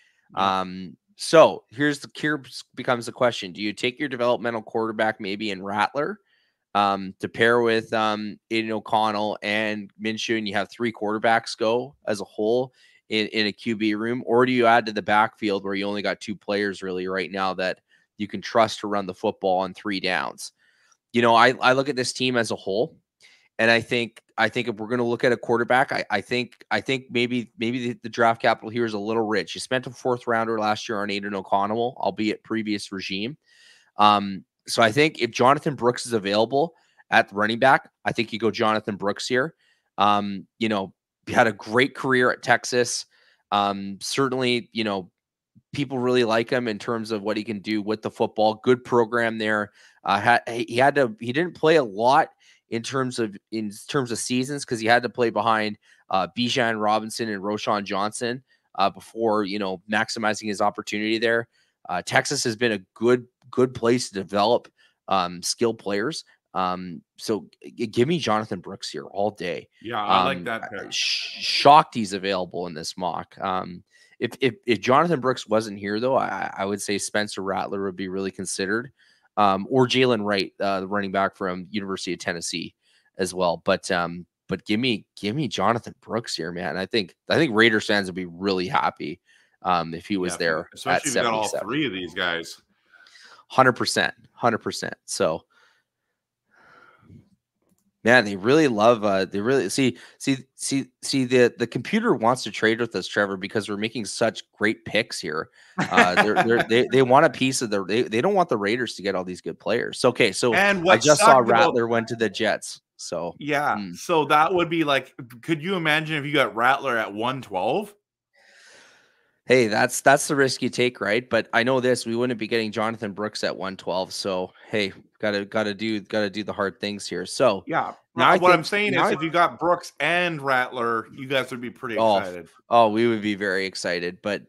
So here becomes the question: do you take your developmental quarterback maybe in Rattler? To pair with Aiden O'Connell and Minshew, and you have 3 quarterbacks go as a whole in a QB room, or do you add to the backfield where you only got 2 players really right now that you can trust to run the football on 3 downs? I look at this team as a whole, and I think if we're going to look at a quarterback, I think maybe the draft capital here is a little rich. You spent a 4th rounder last year on Aiden O'Connell, albeit previous regime. So I think if Jonathan Brooks is available at the running back, I think you go Jonathan Brooks here. You know, he had a great career at Texas. Certainly, you know, people really like him in terms of what he can do with the football. Good program there. He didn't play a lot in terms of seasons because he had to play behind Bijan Robinson and Roshan Johnson before, you know, maximizing his opportunity there. Texas has been a good place to develop skilled players. So give me Jonathan Brooks here all day.
Yeah, I like that pick.
Shocked he's available in this mock. If Jonathan Brooks wasn't here, though, I would say Spencer Rattler would be really considered, or Jalen Wright, the running back from University of Tennessee, as well. But give me Jonathan Brooks here, man. I think Raiders fans would be really happy if he was there.
Especially if you got all three of these guys.
100%. So. Man, they really love. They really see. The computer wants to trade with us, Trevor, because we're making such great picks here. They want a piece of they don't want the Raiders to get all these good players. Okay, so I just saw Rattler went to the Jets. So
yeah, so that would be like. Could you imagine if you got Rattler at 112?
Hey, that's the risk you take, right? But I know this: we wouldn't be getting Jonathan Brooks at 112. So hey, gotta do the hard things here. So
yeah, now what I'm saying is, if you got Brooks and Rattler, you guys would be pretty excited.
Oh, we would be very excited. But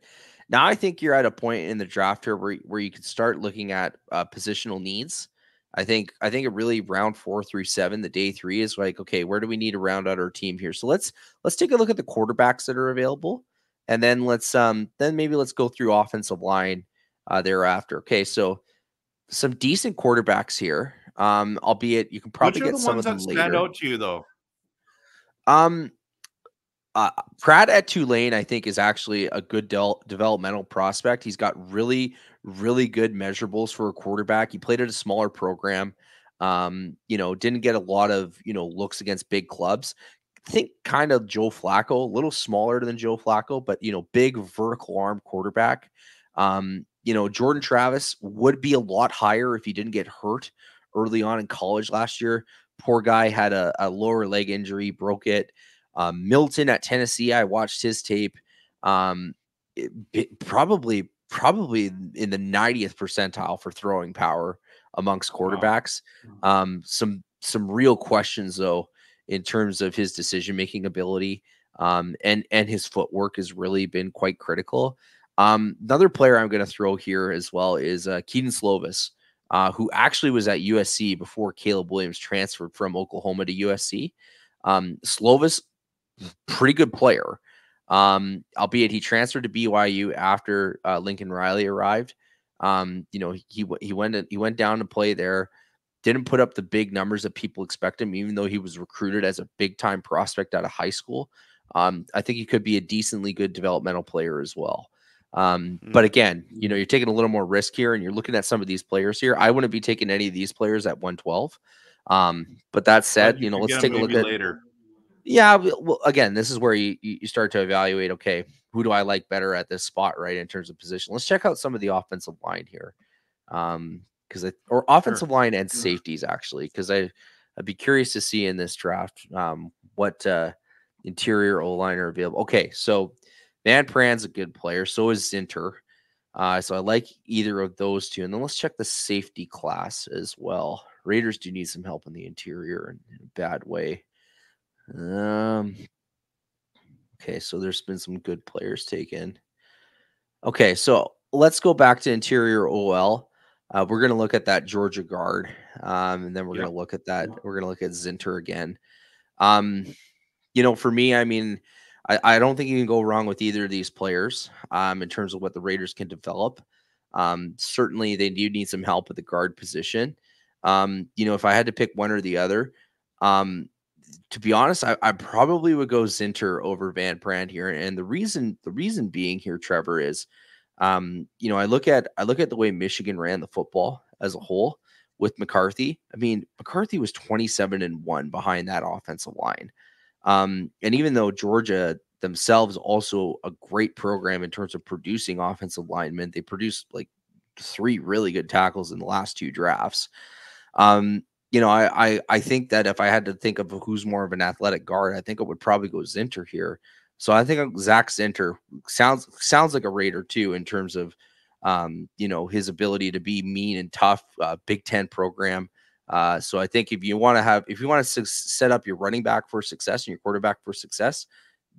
now I think you're at a point in the draft here where you could start looking at positional needs. I think it really round 4 through 7, the day 3 is like, okay, where do we need to round out our team here? So let's take a look at the quarterbacks that are available. And then let's go through offensive line thereafter. Okay, so some decent quarterbacks here. Albeit you can probably get some of them later.
Stand out to you though.
Pratt at Tulane, I think, is actually a good developmental prospect. He's got really, really good measurables for a quarterback. He played at a smaller program. You know, didn't get a lot of, you know, looks against big clubs. Think kind of Joe Flacco, a little smaller than Joe Flacco, but, you know, big vertical arm quarterback. You know, Jordan Travis would be a lot higher if he didn't get hurt early on in college last year. Poor guy had a lower leg injury, broke it. Milton at Tennessee, I watched his tape. Probably in the 90th percentile for throwing power amongst quarterbacks. Wow. Some real questions though, in terms of his decision-making ability, and his footwork has really been quite critical. Another player I'm going to throw here as well is Kedon Slovis, who actually was at USC before Caleb Williams transferred from Oklahoma to USC. Slovis, pretty good player, albeit he transferred to BYU after Lincoln Riley arrived. You know, he went down to play there. Didn't put up the big numbers that people expect him, even though he was recruited as a big-time prospect out of high school. I think he could be a decently good developmental player as well. But again, you know, you're taking a little more risk here, and you're looking at some of these players here. I wouldn't be taking any of these players at 112. But that said, you know, let's take a look at later. Yeah, well, again, this is where you start to evaluate, okay, who do I like better at this spot, right, in terms of position. Let's check out some of the offensive line here. Or offensive line and safeties, actually, because I'd be curious to see in this draft what interior O-line are available. Okay, so Van Pran's a good player. So is Zinter. So I like either of those two. And then let's check the safety class as well. Raiders do need some help in the interior in a bad way. Okay, so there's been some good players taken. Okay, so let's go back to interior OL. We're going to look at that Georgia guard, and then we're going to look at that. We're going to look at Zinter again. You know, for me, I mean, I don't think you can go wrong with either of these players in terms of what the Raiders can develop. Certainly, they do need some help at the guard position. You know, if I had to pick one or the other, to be honest, I probably would go Zinter over Van Pran here, and the reason being here, Trevor, is you know, I look at the way Michigan ran the football as a whole with McCarthy. I mean, McCarthy was 27-1 behind that offensive line. And even though Georgia themselves also a great program in terms of producing offensive linemen, they produce like three really good tackles in the last two drafts. I think that if I had to think of who's more of an athletic guard, I think it would probably go Zinter here. So I think Zach Zinter sounds like a Raider too in terms of his ability to be mean and tough. Big Ten program. So I think if you want to set up your running back for success and your quarterback for success,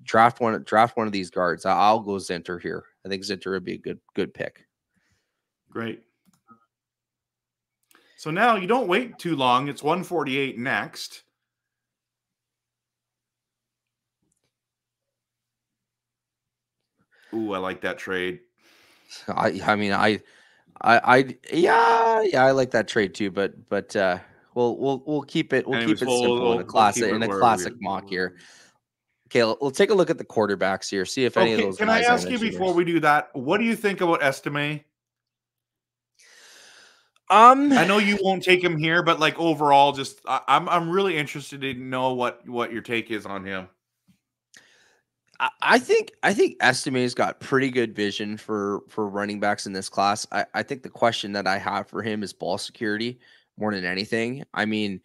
draft one of these guards. I'll go Zinter here. I think Zinter would be a good pick.
Great. So now you don't wait too long. It's 148 next. Ooh, I like that trade.
I like that trade too, but we'll keep it simple in a classic mock here. Okay, we'll take a look at the quarterbacks here, see if any of those.
Can I ask you before we do that, what do you think about Estime? I know you won't take him here, but like overall, just I'm really interested to know what your take is on him.
I think Estime's got pretty good vision for running backs in this class. I think the question that I have for him is ball security more than anything. I mean,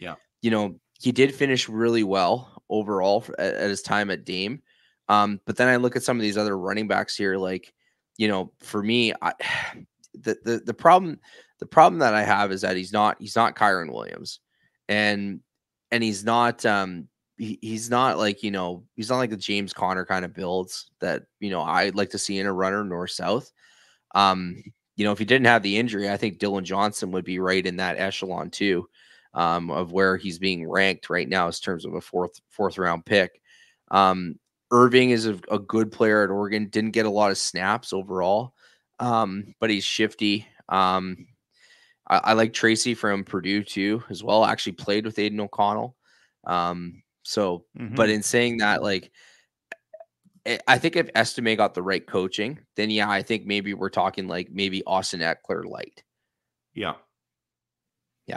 he did finish really well overall at his time at Dame. But then I look at some of these other running backs here, like, for me, the problem that I have is that he's not Kyron Williams, and he's not he's not like he's not like the James Conner kind of builds that I'd like to see in a runner north south. If he didn't have the injury, I think Dillon Johnson would be right in that echelon too, of where he's being ranked right now in terms of a fourth round pick. Irving is a good player at Oregon. Didn't get a lot of snaps overall, but he's shifty. I like Tracy from Purdue too, as well. Actually played with Aiden O'Connell. But in saying that, like, I think if Estime got the right coaching, then I think maybe we're talking like maybe Austin Eckler light.
Yeah.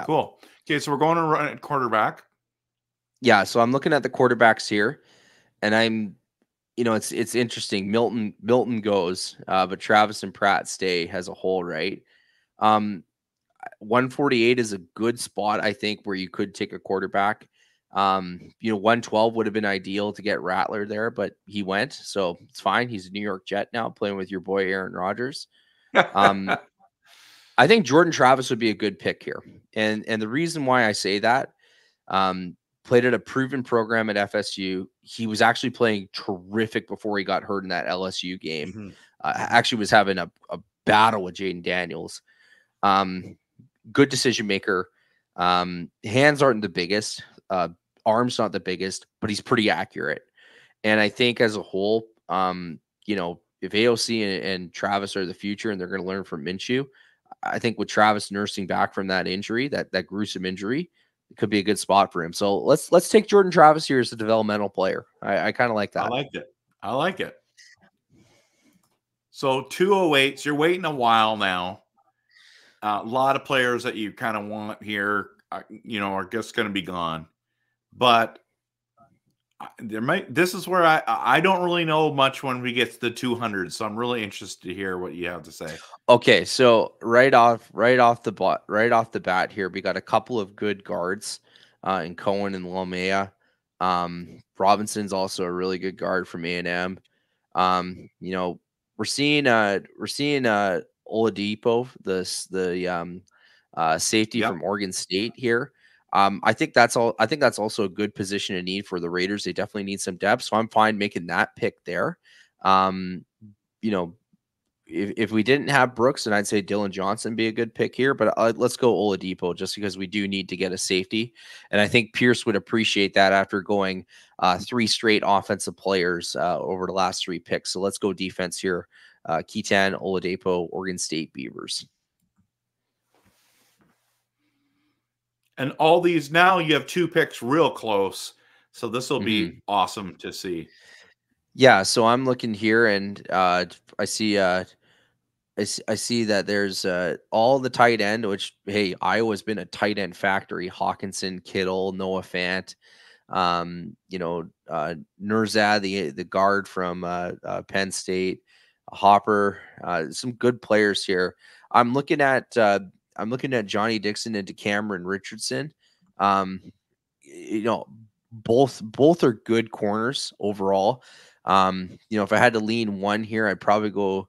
Cool. Okay, so we're going to run at quarterback.
Yeah, so I'm looking at the quarterbacks here, and I'm, it's interesting. Milton goes, but Travis and Pratt stay as a whole, right? 148 is a good spot, I think, where you could take a quarterback. 112 would have been ideal to get Rattler there, but he went, so it's fine. He's a New York Jet now, playing with your boy Aaron Rodgers. I think Jordan Travis would be a good pick here, and the reason why I say that, played at a proven program at FSU. He was actually playing terrific before he got hurt in that LSU game. Actually was having a battle with Jaden Daniels. Good decision maker. Hands aren't the biggest. Arm's not the biggest, but he's pretty accurate. And I think as a whole, if AOC and Travis are the future and they're going to learn from Minshew, I think with Travis nursing back from that injury, that gruesome injury, it could be a good spot for him. So let's take Jordan Travis here as a developmental player. I kind of like that.
I like it. So 208s, you're waiting a while now. A lot of players that you kind of want here, are just going to be gone. But this is where I don't really know much when we get to the 200. So I'm really interested to hear what you have to say.
Okay, so right off the bat here, we got a couple of good guards in Cohen and Lomea. Robinson's also a really good guard from A&M. We're seeing Oladipo, the safety from Oregon State here. I think that's also a good position to need for the Raiders. They definitely need some depth, so I'm fine making that pick there. If we didn't have Brooks, then I'd say Dillon Johnson be a good pick here. But let's go Oladipo just because we do need to get a safety, and I think Pierce would appreciate that after going 3 straight offensive players over the last 3 picks. So let's go defense here. Keaton, Oladipo, Oregon State Beavers.
And all these, now you have 2 picks real close. So this will be awesome to see.
Yeah, so I'm looking here and I see that there's all the tight end, which, hey, Iowa's been a tight end factory. Hawkinson, Kittle, Noah Fant, Nurzad, the guard from Penn State, Hopper, some good players here. I'm looking at Johnny Dixon and Cameron Richardson. Um, you know, both are good corners overall. If I had to lean one here, I'd probably go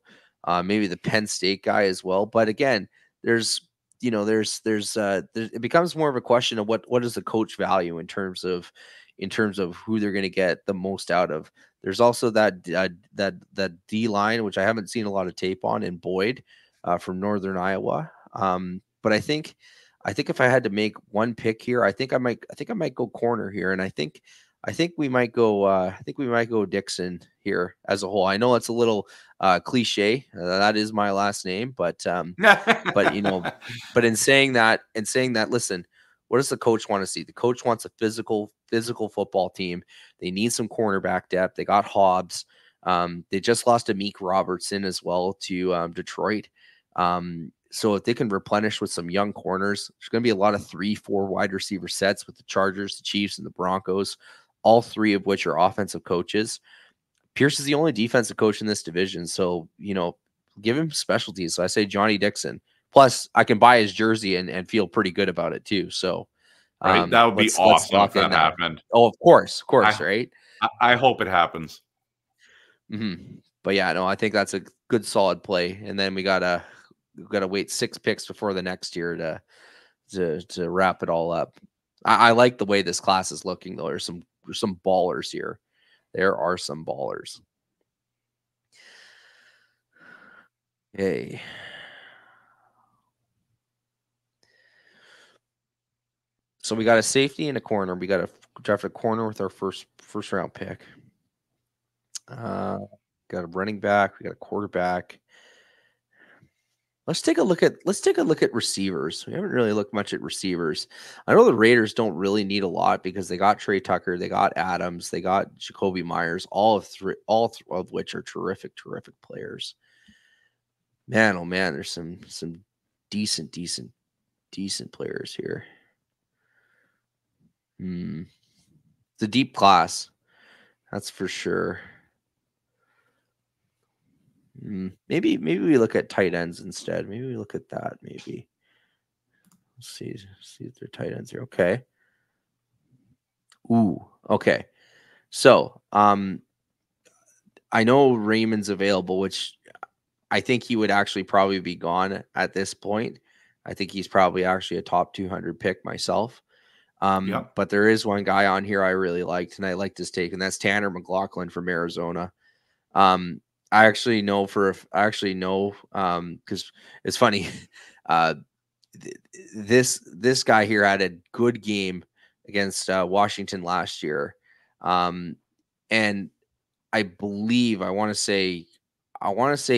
maybe the Penn State guy as well. But again, there's it becomes more of a question of what is the coach value in terms of who they're going to get the most out of. There's also that D line, which I haven't seen a lot of tape on, in Boyd from Northern Iowa. But I think if I had to make one pick here, I think I might go corner here, and I think we might go Dixon here as a whole. I know it's a little cliche. That is my last name, but but but in saying that, listen, what does the coach want to see? The coach wants a physical football team. They need some cornerback depth. They got Hobbs. They just lost Amik Robertson as well to Detroit. So if they can replenish with some young corners, there's going to be a lot of 3-4 wide receiver sets with the Chargers, the Chiefs, and the Broncos, all three of which are offensive coaches. Pierce is the only defensive coach in this division. So, give him specialties. So I say Johnny Dixon. Plus, I can buy his jersey and feel pretty good about it too. So,
right, that would be awesome if that happened.
Oh, of course, right?
I hope it happens.
Mm-hmm. But yeah, no, I think that's a good solid play. And then we've got to wait 6 picks before the next year to wrap it all up. I like the way this class is looking though. There's some ballers here. There are some ballers. Okay. So we got a safety and a corner. We got to draft a corner with our first round pick. Got a running back. We got a quarterback. Let's take a look at receivers. We haven't really looked much at receivers. I know the Raiders don't really need a lot because they got Trey Tucker, they got Adams, they got Jacoby Myers, all of which are terrific players. Man, oh man, there's some decent players here. It's a deep class, that's for sure. Maybe we look at tight ends instead. Maybe we look at that. Maybe let's see if they're tight ends here. Okay. Ooh. Okay. So I know Raymond's available, which I think he would actually probably be gone at this point. I think he's probably actually a top 200 pick myself. But there is one guy on here I really liked, and I liked his take, and that's Tanner McLaughlin from Arizona. I actually know because it's funny. This guy here had a good game against Washington last year. And I believe, I want to say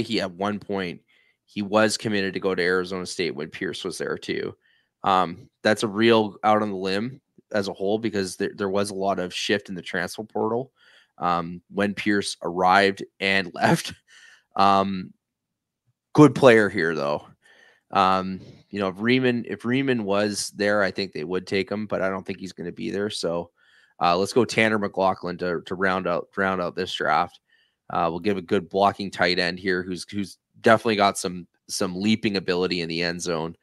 he at one point he was committed to go to Arizona State when Pierce was there too. That's a real out on the limb as a whole because there was a lot of shift in the transfer portal when Pierce arrived and left. Good player here though. If Riemann was there, I think they would take him, but I don't think he's going to be there. So let's go Tanner McLaughlin to round out this draft. We'll give a good blocking tight end here who's definitely got some leaping ability in the end zone.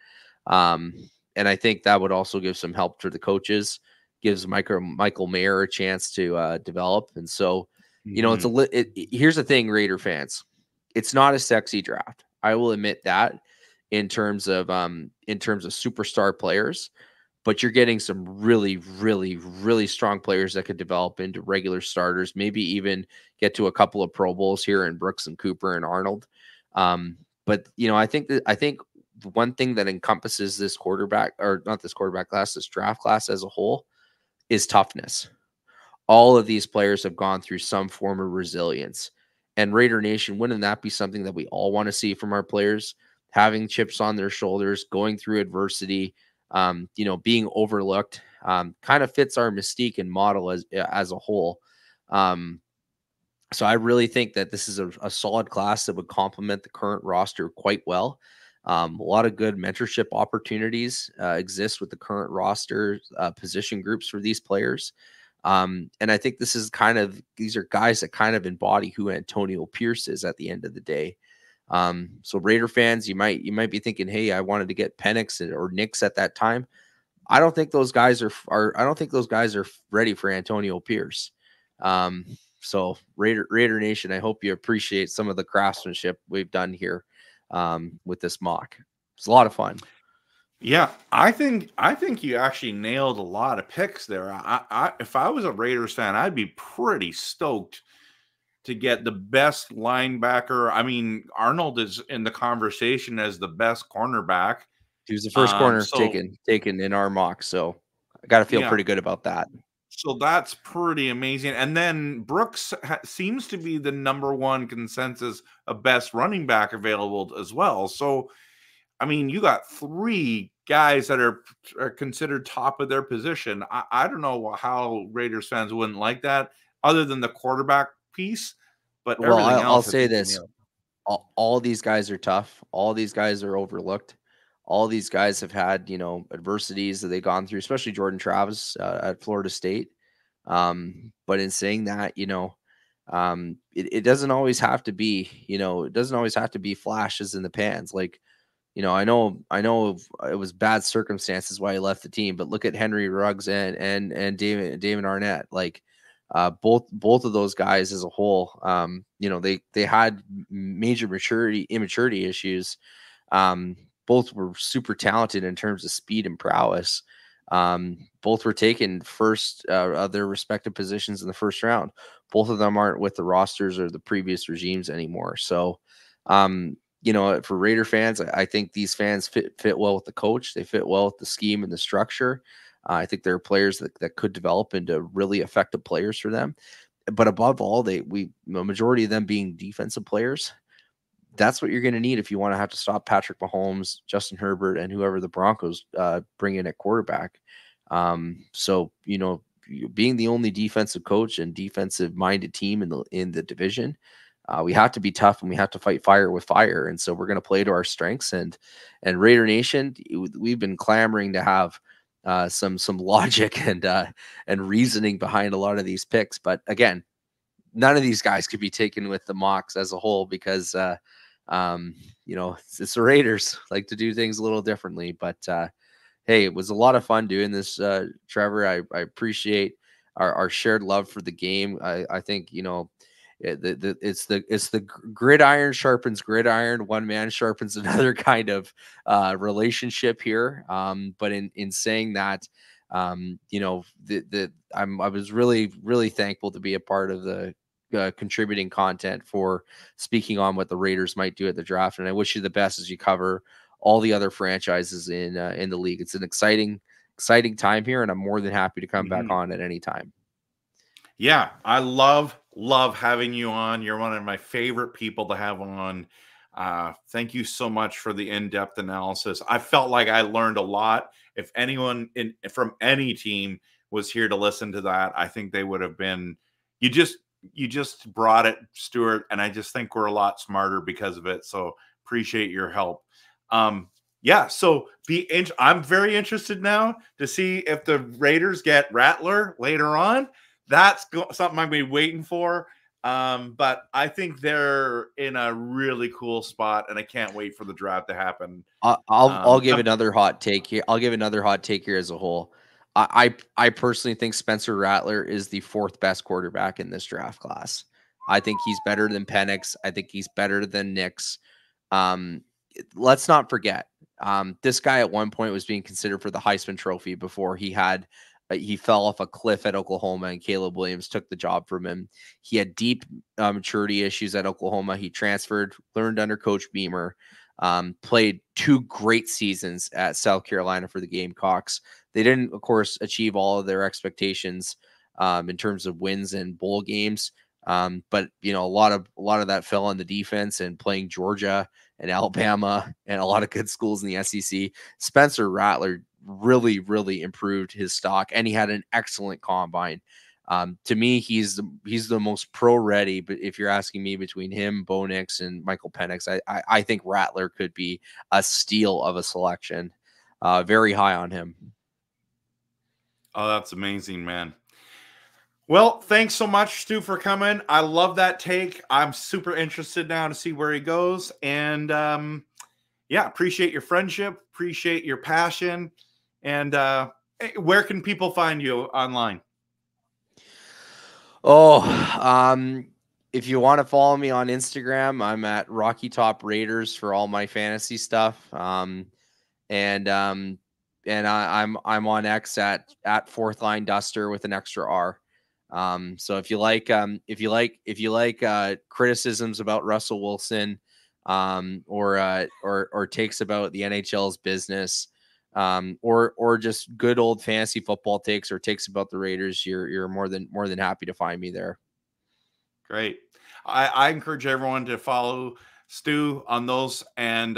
And I think that would also give some help to the coaches, gives Michael Mayer a chance to develop. And so, here's the thing, Raider fans, it's not a sexy draft. I will admit that in terms of superstar players, but you're getting some really, really, really strong players that could develop into regular starters, maybe even get to a couple of Pro Bowls here in Brooks and Cooper and Arnold. But I think the one thing that encompasses this this draft class as a whole is toughness. All of these players have gone through some form of resilience. And Raider Nation, wouldn't that be something that we all want to see from our players? Having chips on their shoulders, going through adversity, being overlooked, kind of fits our mystique and model as a whole. So I really think that this is a solid class that would complement the current roster quite well. A lot of good mentorship opportunities exist with the current roster position groups for these players. And I think these are guys that kind of embody who Antonio Pierce is at the end of the day. So Raider fans, you might be thinking, hey, I wanted to get Penix or Nix at that time. I don't think those guys I don't think those guys are ready for Antonio Pierce. So Raider Nation, I hope you appreciate some of the craftsmanship we've done here with this mock. It's a lot of fun.
Yeah, I think you actually nailed a lot of picks there. If I was a Raiders fan, I'd be pretty stoked to get the best linebacker. I mean, Arnold is in the conversation as the best cornerback.
He was the first corner
So
taken in our mock, so I got to feel
yeah,
pretty good about that.
so that's pretty amazing. And then Brooks seems to be the number one consensus of best running back available as well. So I mean, you got three guys that are considered top of their position. I don't know how Raiders fans wouldn't like that, other than the quarterback piece, but
Well,
everything
I'll
else, I
say
think you
this:
nailed.
all these guys are tough. All these guys are overlooked. All these guys have had adversities that they've gone through, especially Jordan Travis at Florida State. But in saying that, it doesn't always have to be, it doesn't always have to be flashes in the pans. Like, I know it was bad circumstances why he left the team, but look at Henry Ruggs and David Arnett. Like, both of those guys as a whole, they had major immaturity issues. Both were super talented in terms of speed and prowess. Both were taken first of their respective positions in the first round. Both of them aren't with the rosters or the previous regimes anymore. So, for Raider fans, I think these fans fit well with the coach. They fit well with the scheme and the structure. I think there are players that could develop into really effective players for them. But above all, the majority of them being defensive players. That's what you're going to need if you want to have to stop Patrick Mahomes, Justin Herbert, and whoever the Broncos bring in at quarterback. So being the only defensive coach and defensive minded team in the division, we have to be tough and we have to fight fire with fire. And so we're going to play to our strengths. And Raider Nation, we've been clamoring to have some logic and reasoning behind a lot of these picks. But again, none of these guys could be taken with the mocks as a whole because it's the Raiders like to do things a little differently. But hey, it was a lot of fun doing this, Trevor. I appreciate our shared love for the game. I think it's the gridiron sharpens gridiron, one man sharpens another kind of relationship here. But in saying that, I was really thankful to be a part of the contributing content for speaking on what the Raiders might do at the draft, and I wish you the best as you cover all the other franchises in the league. It's an exciting time here, and I'm more than happy to come back on at any time.
Yeah, I love having you on. You're one of my favorite people to have on. Thank you so much for the in-depth analysis. I felt like I learned a lot. If anyone from any team was here to listen to that, I think they would have been. You just brought it, Stuart, and I just think we're a lot smarter because of it. So appreciate your help. Yeah, so I'm very interested now to see if the Raiders get Rattler later on. That's something I'm going to be waiting for. But I think they're in a really cool spot, and I can't wait for the draft to happen.
I'll give another hot take here. I'll give another hot take here as a whole. I personally think Spencer Rattler is the fourth best quarterback in this draft class. I think he's better than Penix. I think he's better than Nix. Let's not forget, this guy at one point was being considered for the Heisman Trophy before he fell off a cliff at Oklahoma and Caleb Williams took the job from him. He had deep maturity issues at Oklahoma. He transferred, learned under Coach Beamer, played 2 great seasons at South Carolina for the Gamecocks. They didn't, of course, achieve all of their expectations in terms of wins and bowl games. But a lot of that fell on the defense and playing Georgia and Alabama and a lot of good schools in the SEC. Spencer Rattler really improved his stock, and he had an excellent combine. To me, he's the most pro ready. But if you're asking me between him, Bo Nix, and Michael Penix, I think Rattler could be a steal of a selection. Very high on him.
Oh, that's amazing, man. Well, thanks so much, Stu, for coming. I love that take. I'm super interested now to see where he goes. And yeah, appreciate your friendship, appreciate your passion. And where can people find you online?
Oh, if you want to follow me on Instagram, I'm at Rocky Top Raiders for all my fantasy stuff. And I'm on X at Fourth Line Duster with an extra R. So if you like criticisms about Russell Wilson, or takes about the NHL's business, or just good old fantasy football takes or takes about the Raiders, you're more than happy to find me there.
Great. I encourage everyone to follow Stu on those, and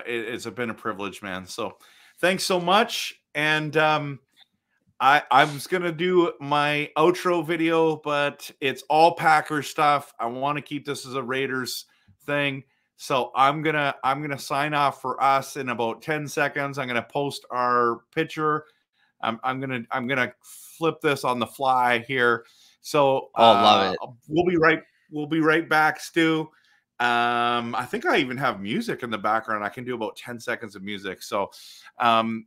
it's been a privilege, man. So thanks so much. And I was gonna do my outro video, but it's all Packers stuff. I want to keep this as a Raiders thing. So I'm gonna sign off for us in about 10 seconds. I'm gonna post our picture. I'm gonna flip this on the fly here. So
Oh, love it.
we'll be right back, Stu. I think I even have music in the background. I can do about 10 seconds of music. So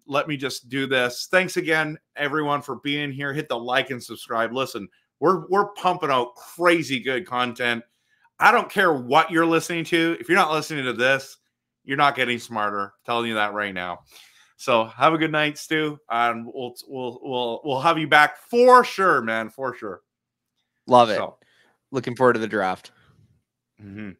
let me just do this. Thanks again, everyone, for being here. Hit the like and subscribe. Listen, we're pumping out crazy good content. I don't care what you're listening to. If you're not listening to this, you're not getting smarter. I'm telling you that right now. So have a good night, Stu. And we'll have you back for sure, man, for sure.
Love it.
So,
Looking forward to the draft.
mhm.